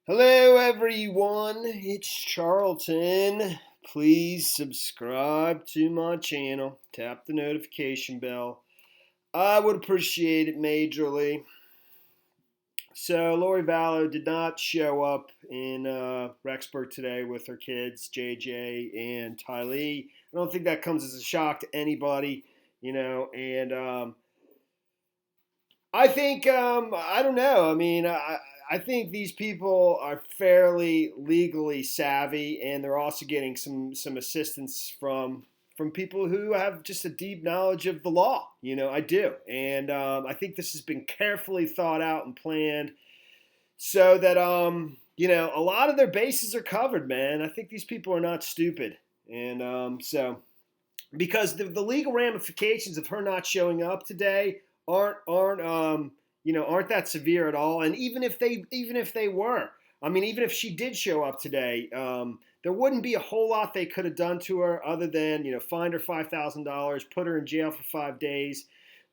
Hello, everyone. It's Charlton. Please subscribe to my channel. Tap the notification bell. I would appreciate it majorly. So, Lori Vallow did not show up in Rexburg today with her kids, JJ and Tylee. I don't think that comes as a shock to anybody, and I think I don't know. I think these people are fairly legally savvy, and they're also getting some assistance from people who have just a deep knowledge of the law. I do, and I think this has been carefully thought out and planned so that a lot of their bases are covered. Man, I think these people are not stupid, and so because the legal ramifications of her not showing up today aren't that severe at all. And even if they were, even if she did show up today, there wouldn't be a whole lot they could have done to her other than find her $5,000, put her in jail for 5 days.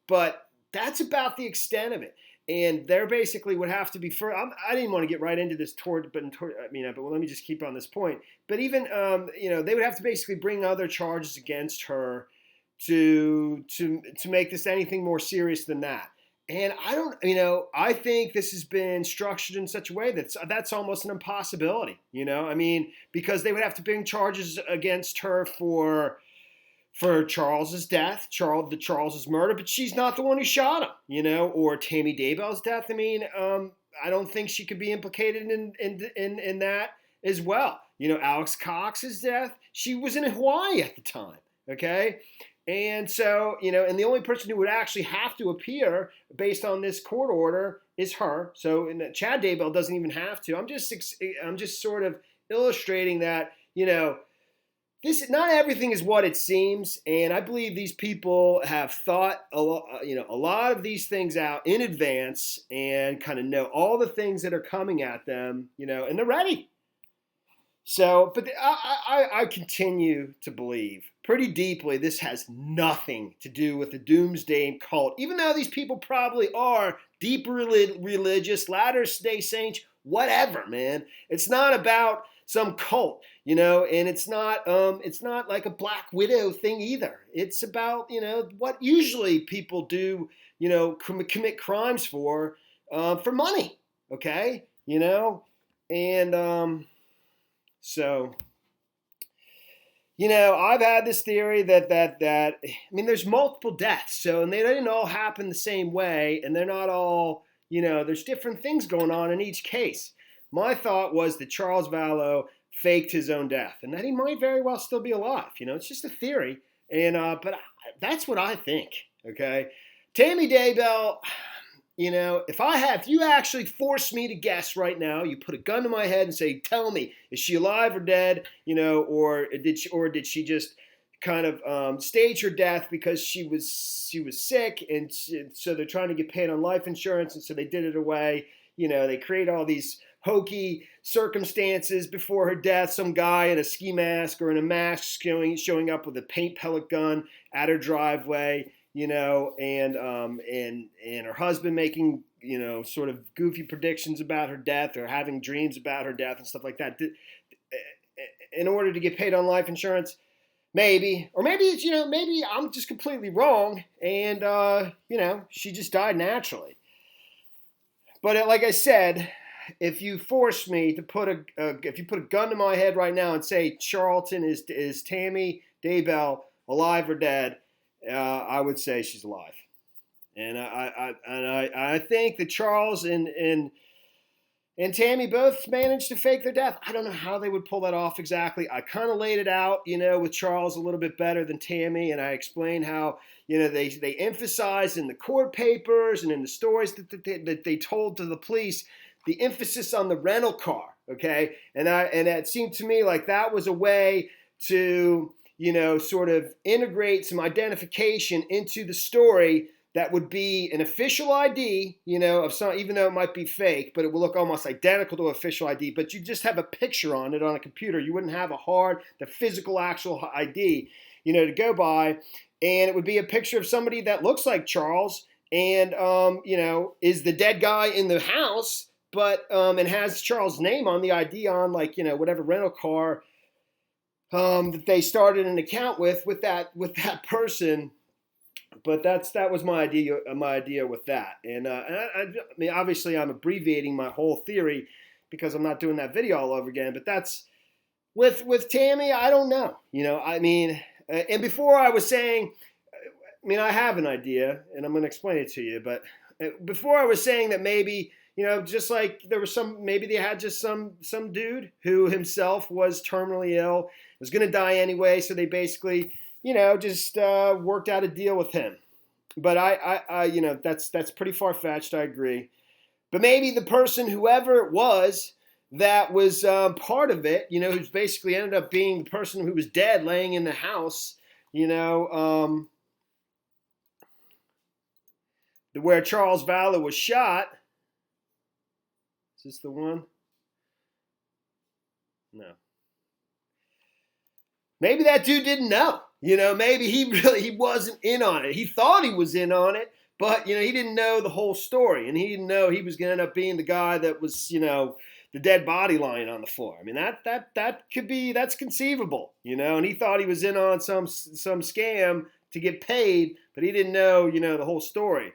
But that's about the extent of it. And there basically would have to be I didn't want to get right into this but let me just keep on this point. But even they would have to basically bring other charges against her to make this anything more serious than that. And I think this has been structured in such a way that's almost an impossibility. Because they would have to bring charges against her for Charles's death, Charles's murder, but she's not the one who shot him, or Tammy Daybell's death. I don't think she could be implicated in that as well. Alex Cox's death, she was in Hawaii at the time, okay? And so, and the only person who would actually have to appear based on this court order is her. So Chad Daybell doesn't even have to. I'm just sort of illustrating that, not everything is what it seems, and I believe these people have thought a lot of these things out in advance and kind of know all the things that are coming at them, and they're ready. So, but I continue to believe pretty deeply this has nothing to do with the doomsday cult, even though these people probably are deep religious, Latter-day Saints, whatever, man. It's not about some cult, and it's not like a Black Widow thing either. It's about, what usually people do, commit crimes for money, okay? And so, I've had this theory that there's multiple deaths, and they didn't all happen the same way, and they're not all, there's different things going on in each case. My thought was that Charles Vallow faked his own death, and that he might very well still be alive. It's just a theory, and but that's what I think. Okay, Tammy Daybell. If you actually force me to guess right now, you put a gun to my head and say, "Tell me, is she alive or dead?" Or did she just kind of stage her death because she was sick, and so they're trying to get paid on life insurance, and so they did it away. They create all these hokey circumstances before her death. Some guy in a ski mask or in a mask showing up with a paint pellet gun at her driveway. And her husband making, sort of goofy predictions about her death or having dreams about her death and stuff like that in order to get paid on life insurance. Maybe, or maybe it's, maybe I'm just completely wrong and, she just died naturally. But like I said, if you force me to if you put a gun to my head right now and say, Charlton, is Tammy Daybell alive or dead? I would say she's alive, and I think that Charles and Tammy both managed to fake their death. I don't know how they would pull that off exactly. I kind of laid it out, with Charles a little bit better than Tammy, and I explained how they emphasized in the court papers and in the stories that they told to the police the emphasis on the rental car. Okay, and it seemed to me like that was a way to sort of integrate some identification into the story that would be an official ID, of some, even though it might be fake, but it will look almost identical to official ID, but you just have a picture on it on a computer. You wouldn't have the physical actual ID, to go by. And it would be a picture of somebody that looks like Charles and, is the dead guy in the house and has Charles' name on the ID on, like, whatever rental car that they started an account with that person. But that was my idea with that. And I mean, obviously, I'm abbreviating my whole theory because I'm not doing that video all over again. But that's with Tammy. I don't know. I mean, and before I was saying, I mean, I have an idea, and I'm going to explain it to you. But before I was saying that maybe, just like there was maybe they had just some dude who himself was terminally ill, was going to die anyway, so they basically, just worked out a deal with him. But I that's pretty far-fetched, I agree. But maybe the person, whoever it was, that was part of it, who's basically ended up being the person who was dead laying in the house, where Charles Vallow was shot. Is this the one? No. Maybe that dude didn't know. Maybe he wasn't in on it. He thought he was in on it, but, he didn't know the whole story. And he didn't know he was going to end up being the guy that was, the dead body lying on the floor. I mean, that could be, that's conceivable, and he thought he was in on some scam to get paid, but he didn't know, the whole story.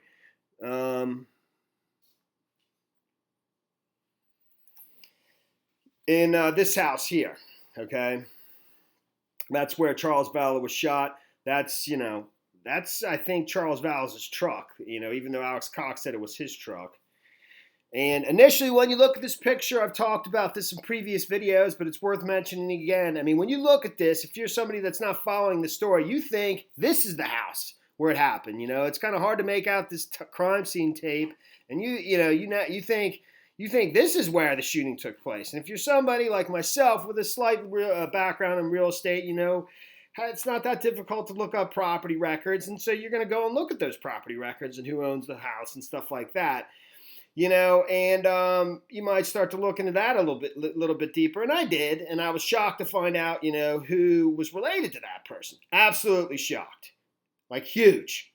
In this house here, okay? That's where Charles Vallow was shot. That's I think Charles Vallow's truck, even though Alex Cox said it was his truck. And initially, when you look at this picture, I've talked about this in previous videos, but it's worth mentioning again. I mean, when you look at this, if you're somebody that's not following the story, you think this is the house where it happened. It's kind of hard to make out this crime scene tape, and you think this is where the shooting took place. And if you're somebody like myself with a slight background in real estate, it's not that difficult to look up property records. And so you're going to go and look at those property records and who owns the house and stuff like that. And you might start to look into that a little bit deeper. And I did. And I was shocked to find out, who was related to that person. Absolutely shocked. Like huge.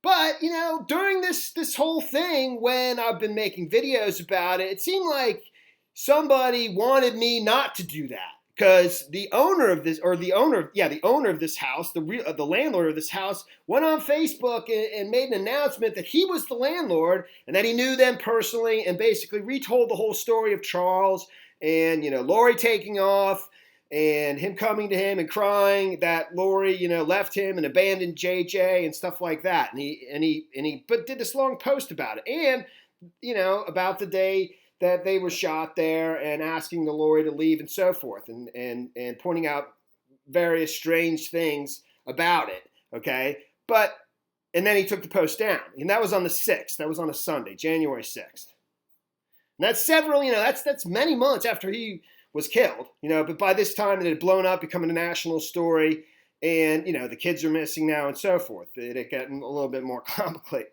But, during this whole thing, when I've been making videos about it, it seemed like somebody wanted me not to do that. Because the owner of this house, the landlord of this house, went on Facebook and made an announcement that he was the landlord and that he knew them personally, and basically retold the whole story of Charles and, Lori taking off and him coming to him and crying that Lori, left him and abandoned JJ and stuff like that. And he did this long post about it, and, about the day that they were shot there, and asking the Lori to leave and so forth, and pointing out various strange things about it. Okay. And then he took the post down, and that was on the 6th. That was on a Sunday, January 6th. And that's several, that's many months after he was killed, but by this time it had blown up, becoming a national story, and, the kids are missing now and so forth. It had gotten a little bit more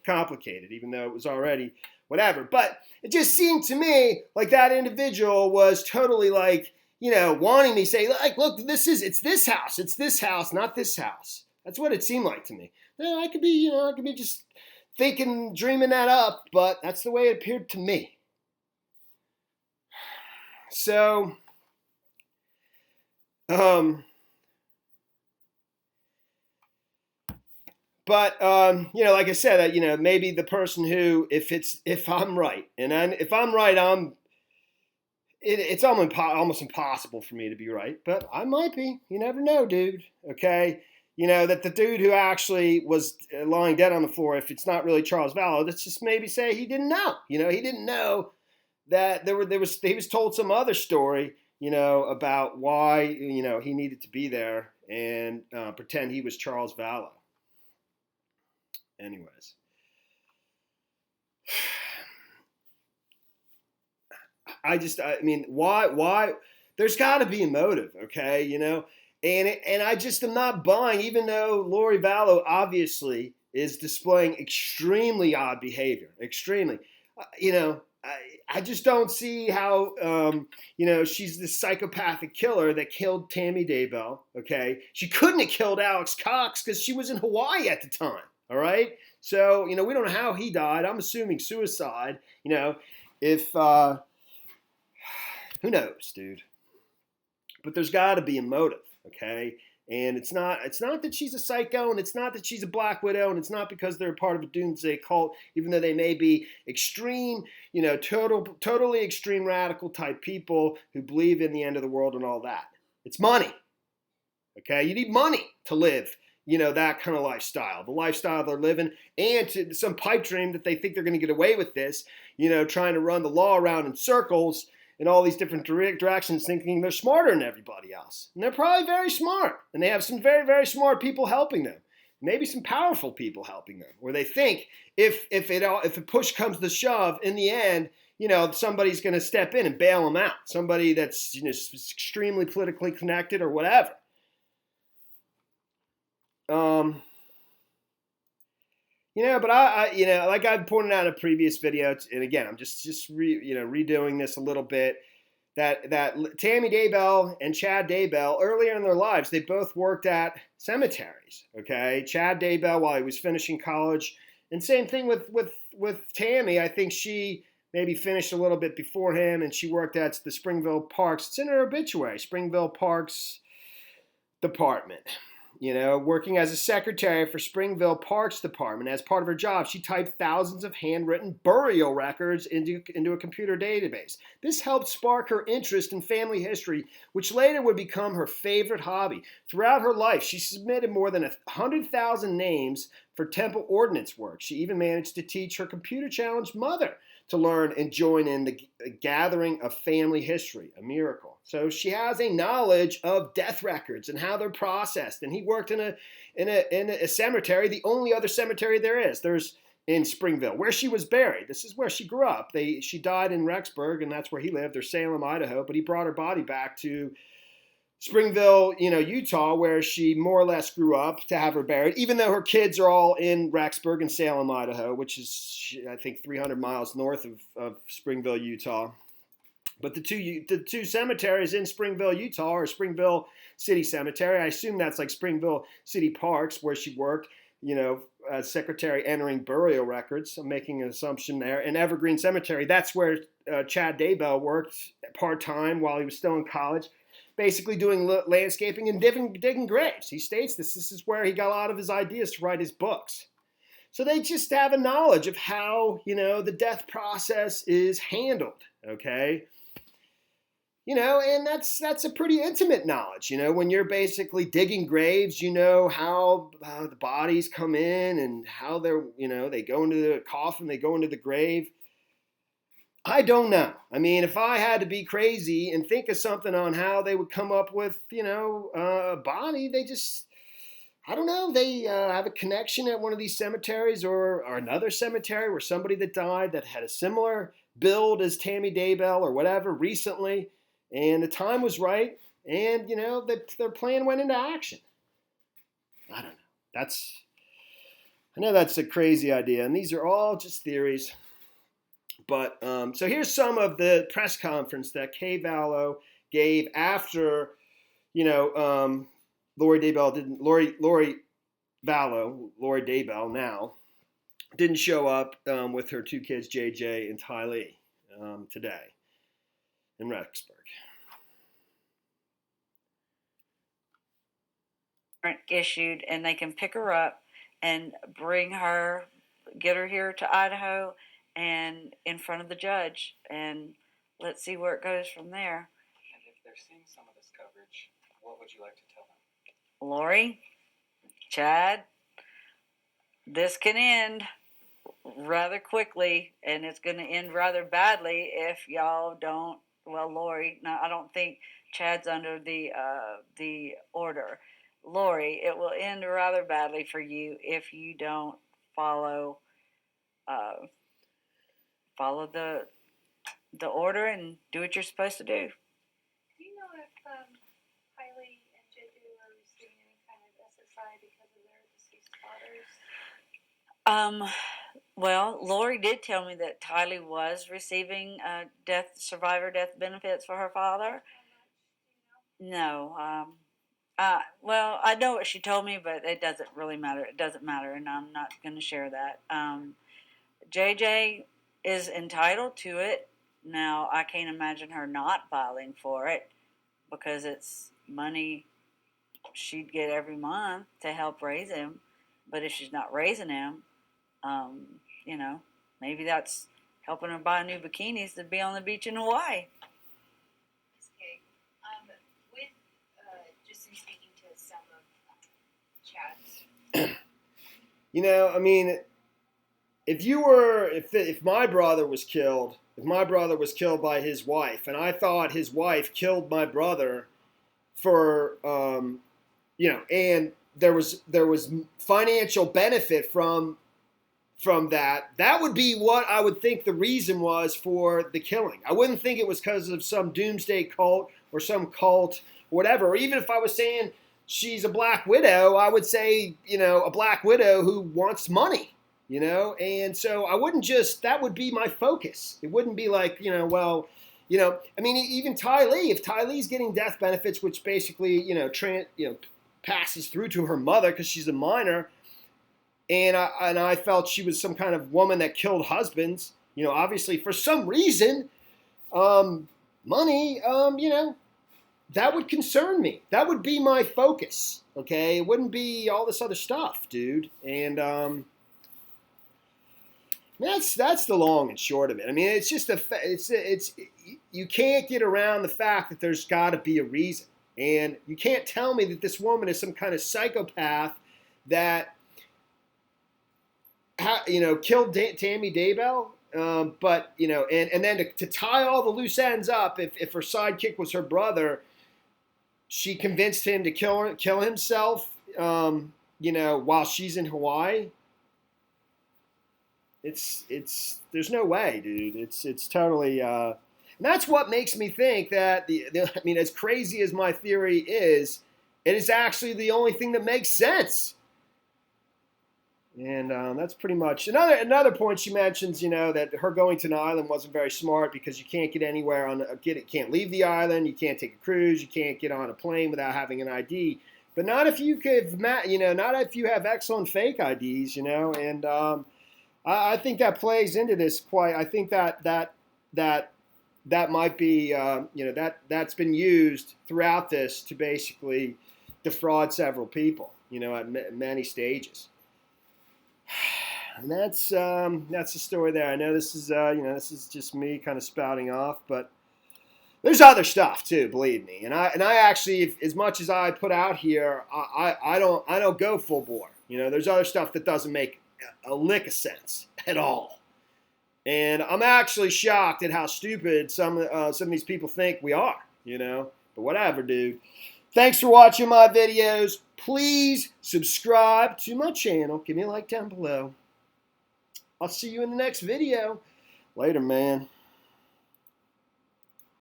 complicated, even though it was already whatever. But it just seemed to me like that individual was totally like, wanting me to say, like, look, it's this house, not this house. That's what it seemed like to me. I could be just thinking, dreaming that up, but that's the way it appeared to me. So, but like I said, maybe the person who, if I'm right, if I'm right, it's almost impossible for me to be right, but I might be. You never know, dude. Okay, that the dude who actually was lying dead on the floor, if it's not really Charles Vallow, let's just maybe say he didn't know. He didn't know that he was told some other story, about why, he needed to be there and pretend he was Charles Vallow. Anyways. I mean, why? There's got to be a motive, okay, and I just am not buying, even though Lori Vallow obviously is displaying extremely odd behavior, extremely, I just don't see how, she's this psychopathic killer that killed Tammy Daybell, okay? She couldn't have killed Alex Cox because she was in Hawaii at the time, all right? So, we don't know how he died. I'm assuming suicide, if who knows, dude? But there's got to be a motive, okay? And it's not that she's a psycho, and it's not that she's a Black Widow, and it's not because they're a part of a doomsday cult, even though they may be extreme, totally extreme radical type people who believe in the end of the world and all that. It's money, okay? You need money to live, that kind of lifestyle, the lifestyle they're living, and to some pipe dream that they think they're going to get away with this, trying to run the law around in circles in all these different directions, thinking they're smarter than everybody else. And they're probably very smart. And they have some very, very smart people helping them. Maybe some powerful people helping them. Where they think if the push comes to shove, in the end, somebody's going to step in and bail them out. Somebody that's extremely politically connected or whatever. But I like I've pointed out in a previous video, and again, I'm just redoing this a little bit, that Tammy Daybell and Chad Daybell, earlier in their lives, they both worked at cemeteries, okay? Chad Daybell while he was finishing college, and same thing with Tammy. I think she maybe finished a little bit before him, and she worked at the Springville Parks. It's in her obituary, Springville Parks Department. Working as a secretary for Springville Parks Department. As part of her job, she typed thousands of handwritten burial records into a computer database. This helped spark her interest in family history, which later would become her favorite hobby. Throughout her life, she submitted more than 100,000 names for temple ordinance work. She even managed to teach her computer-challenged mother to learn and join in the gathering of family history, a miracle. So she has a knowledge of death records and how they're processed. And he worked in a cemetery, the only other cemetery there is. There's in Springville, where she was buried. This is where she grew up. She died in Rexburg, and that's where he lived, or Salem, Idaho. But he brought her body back to Springville, Utah, where she more or less grew up, to have her buried, even though her kids are all in Rexburg and Salem, Idaho, which is, I think, 300 miles north of Springville, Utah. But the two cemeteries in Springville, Utah, are Springville City Cemetery. I assume that's like Springville City Parks, where she worked, as secretary entering burial records. I'm making an assumption there. And Evergreen Cemetery, that's where Chad Daybell worked part-time while he was still in college, basically doing landscaping and digging graves. He states this is where he got a lot of his ideas to write his books. So they just have a knowledge of how, the death process is handled, okay? And that's a pretty intimate knowledge, when you're basically digging graves, how the bodies come in and how they're, they go into the coffin, they go into the grave. I don't know. I mean, if I had to be crazy and think of something on how they would come up with, a body, I don't know. They have a connection at one of these cemeteries or another cemetery where somebody that died that had a similar build as Tammy Daybell or whatever recently, and the time was right, and, their plan went into action. I don't know. I know that's a crazy idea, and these are all just theories. But so here's some of the press conference that Kay Vallow gave after, Lori Daybell now didn't show up with her two kids, JJ and Tylee, today in Rexburg. Issued, and they can pick her up and get her here to Idaho and in front of the judge, and let's see where it goes from there. And if they're seeing some of this coverage, what would you like to tell them? Lori, Chad, this can end rather quickly, and it's going to end rather badly if y'all don't. Well, Lori, no, I don't think Chad's under the order. Lori, it will end rather badly for you if you don't follow the order and do what you're supposed to do. Do you know if Tylee and JJ were receiving any kind of SSI because of their deceased fathers? Well, Lori did tell me that Tylee was receiving survivor death benefits for her father. No. Well, I know what she told me, but it doesn't really matter. It doesn't matter, and I'm not going to share that. JJ is entitled to it, Now, I can't imagine her not filing for it because it's money she'd get every month to help raise him. But if she's not raising him, you know, maybe that's helping her buy new bikinis to be on the beach in Hawaii. Okay. With just in speaking to some of Chad's. You know, I mean, if my brother was killed, if my brother was killed by his wife, and I thought his wife killed my brother for, you know, and there was financial benefit from that, that would be what I would think the reason was for the killing. I wouldn't think it was because of some doomsday cult or some cult or whatever. Or even if I was saying she's a black widow, I would say, you know, a black widow who wants money, you know. And so I wouldn't just, that would be my focus. It wouldn't be like, you know, well, you know, I mean, even Tylee, if Tylee's getting death benefits, which basically, you know, passes through to her mother because she's a minor, and I felt she was some kind of woman that killed husbands, you know, obviously for some reason, money, you know, that would concern me. That would be my focus, okay? It wouldn't be all this other stuff, dude. And that's the long and short of it. I mean, it's just you can't get around the fact that there's got to be a reason. And you can't tell me that this woman is some kind of psychopath that, you know, killed Tammy Daybell. But, you know, and then to tie all the loose ends up, if her sidekick was her brother, she convinced him to kill himself, you know, while she's in Hawaii. There's no way, dude. It's totally, and that's what makes me think that I mean, as crazy as my theory is, it is actually the only thing that makes sense. And that's pretty much another point she mentions. You know, that her going to an island wasn't very smart because you can't get anywhere can't leave the island. You can't take a cruise. You can't get on a plane without having an ID. But not if you not if you have excellent fake IDs. You know, and I think that plays into this quite. I think that might be you know, that's been used throughout this to basically defraud several people. You know, at many stages. And that's the story there. I know this is you know, this is just me kind of spouting off, but there's other stuff too, believe me. And I actually, as much as I put out here, I don't go full bore. You know, there's other stuff that doesn't make a lick of sense at all. And I'm actually shocked at how stupid some of these people think we are. You know, but whatever, dude. Thanks for watching my videos. Please subscribe to my channel. Give me a like down below. I'll see you in the next video. Later, man.